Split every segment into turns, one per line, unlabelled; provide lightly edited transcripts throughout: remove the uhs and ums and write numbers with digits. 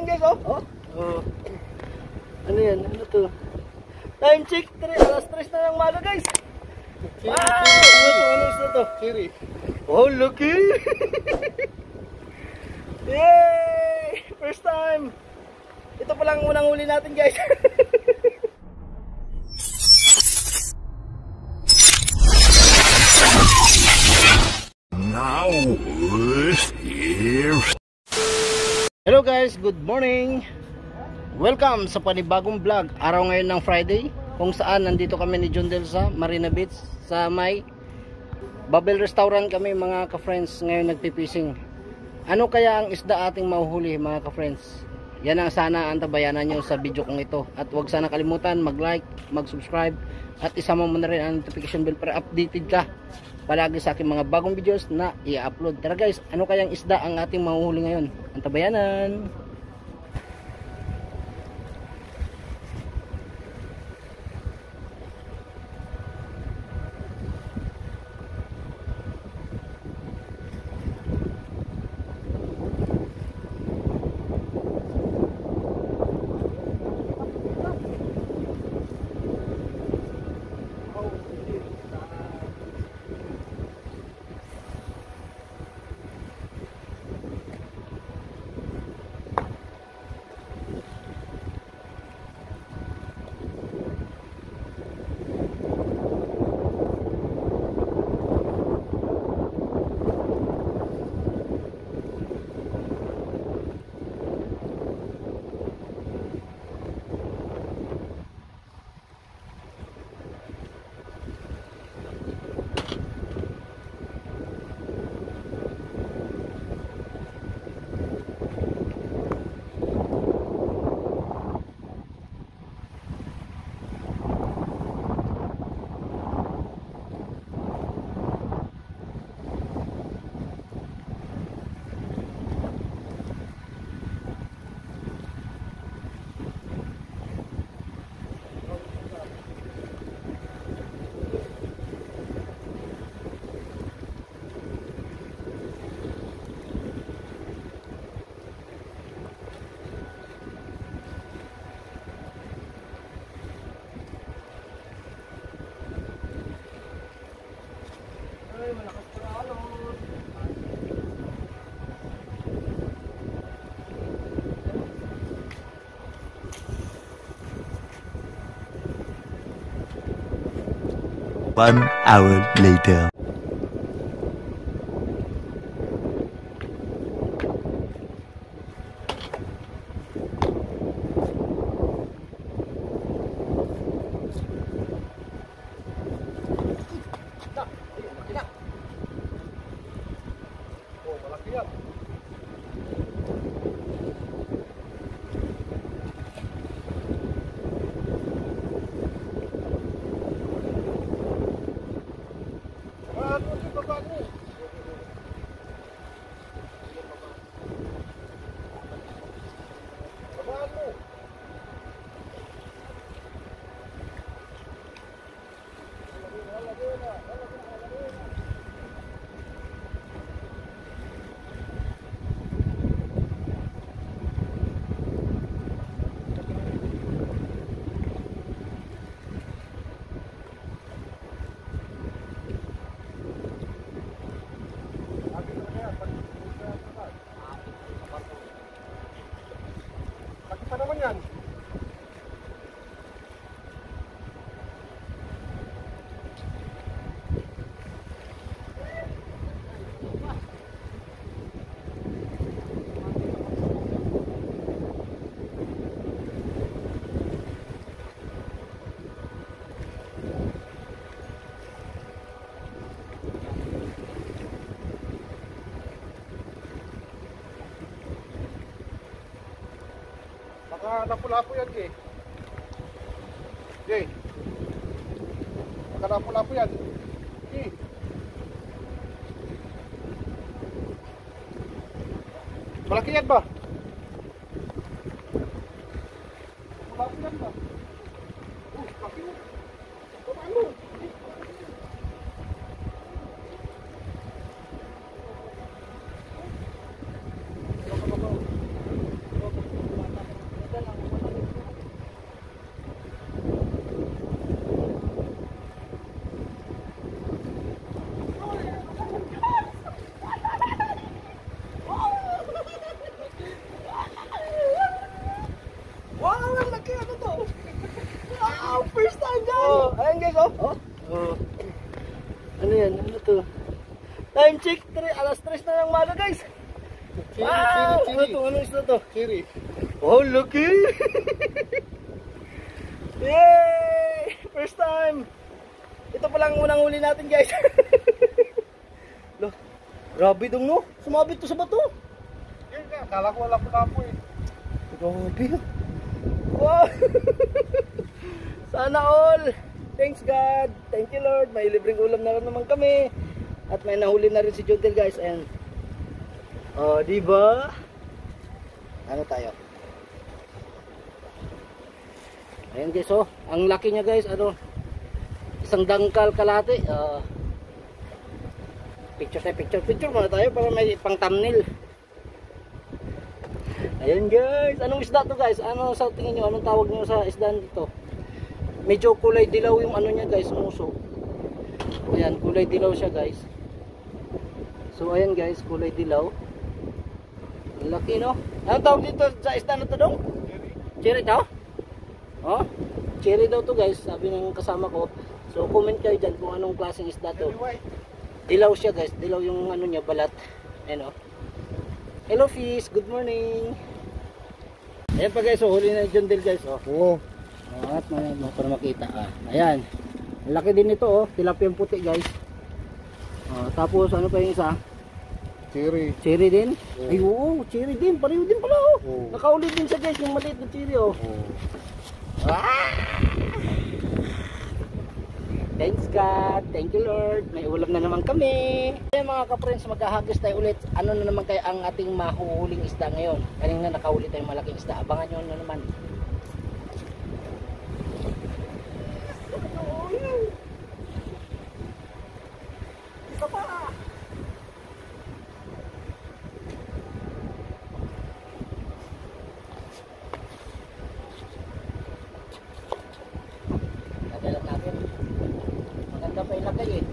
guys, oh. Oh. Ano yan? Ano to? Time check, alas 3 na ng umaga guys. Wow! Ano isda to?
Chiri.
Oh, looky! Yay! First time! Ito pa lang unang huli natin guys.
Now, here.
Hello guys, good morning. Welcome sa panibagong vlog. Araw ngayon ng Friday, kung saan nandito kami ni John Del sa Marina Beach sa may Babel Restaurant kami mga ka-friends. Ngayon nagpipising. Ano kaya ang isda ating mahuhuli mga ka-friends? Yan ang sana antabayanan nyo sa video kong ito. At huwag sana kalimutan mag-like, mag-subscribe at isama mo na rin ang notification bell para updated ka palagi sa aking mga bagong videos na i-upload. Tara guys, ano kayang isda ang ating mahuhuli ngayon? Antabayanan!
One hour later.
Pa naman yan. Nakalapo-lapo yan, Jay. Jay. Nakalapo-lapo yan. Jay. Malaki yan ba? Malaki yan ba? Malaki yan. Paano?
Time check, alas 3 na ng umaga guys. Wow! Ano to? Anong isda to?
Chiri.
Oh, looky! Yay! First time! Ito palang unang huli natin guys. Loh, grabe dong no? Sumabit to sa bato.
Yan ka, kala ko wala po eh.
Grabe. Wow! Sana all! Thanks God! Thank you Lord! May libreng ulam na rin naman kami. At may nahuli na rin si Jodel guys. And oh, diba? Ano tayo? Ayan guys, oh. Ang laki niya guys, ano? Isang dangkal kalate. Picture muna tayo para may pang thumbnail. Ayan guys, anong isda to guys? Ano sa tingin nyo? Anong tawag nyo sa isda dito? Medyo kulay dilaw yung ano niya guys, muso. Ayan, kulay dilaw siya guys. So ayan guys, kulay dilaw. Ang laki no? Anong tawag dito sa isda na to dong? Cherry daw? Oh, cherry daw to guys, sabi ng kasama ko. So comment kayo dyan kung anong klaseng isda to. Dilaw siya guys, dilaw yung ano niya, balat. Ayan oh. Hello fish, good morning. Ayan pa guys, oh, huli na John Del guys oh.
Oo.
At para makita ayan. Ang laki din ito oh, tilapia puti guys. Tapos ano pa yung isa?
Chiri.
Cherry din?
Oo.
Ay oo, cherry din, pareho din pala oh.
Oo.
Nakaulit din siya guys, yung maliit na cherry oh.
Oo.
Thanks God, thank you Lord. May ulam na naman kami. Ayan mga ka-friends, maghahagis tayo ulit. Ano na naman kaya ang ating mahuhuling isda ngayon? Kanina nakahuli tayong malaking isda. Abangan nyo na naman. Isa pa! Nagalang natin. Maganda pa ilagay eh.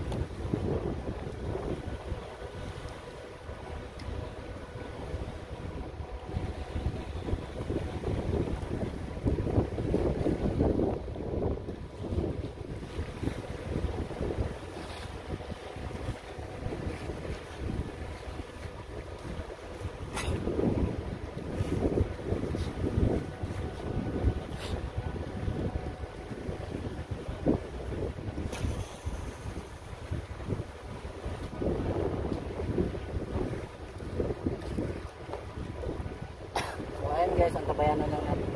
So ayan guys, ang kabayanan lang natin.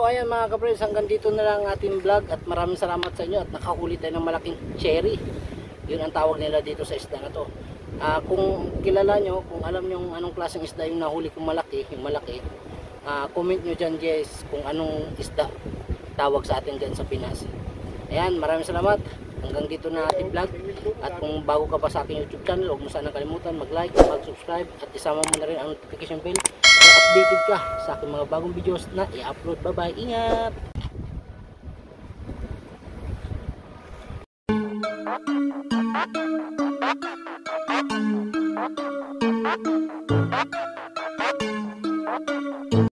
ayan mga ka-friends, hanggang dito na lang ating vlog at maraming salamat sa inyo at nakahuli tayo ng malaking cherry. Yun ang tawag nila dito sa isda na to. Kung kilala nyo, kung alam nyo anong klaseng isda yung nahuli kong malaki, yung malaki, comment nyo dyan guys kung anong isda tawag sa atin dyan sa Pinas. Ayan, maraming salamat. Hanggang dito na ating vlog. At kung bago ka pa sa aking YouTube channel, huwag mo sana kalimutan mag-like, mag-subscribe at isama mo na rin ang notification bell para updated ka sa aking mga bagong videos na i-upload. Bye bye, ingat!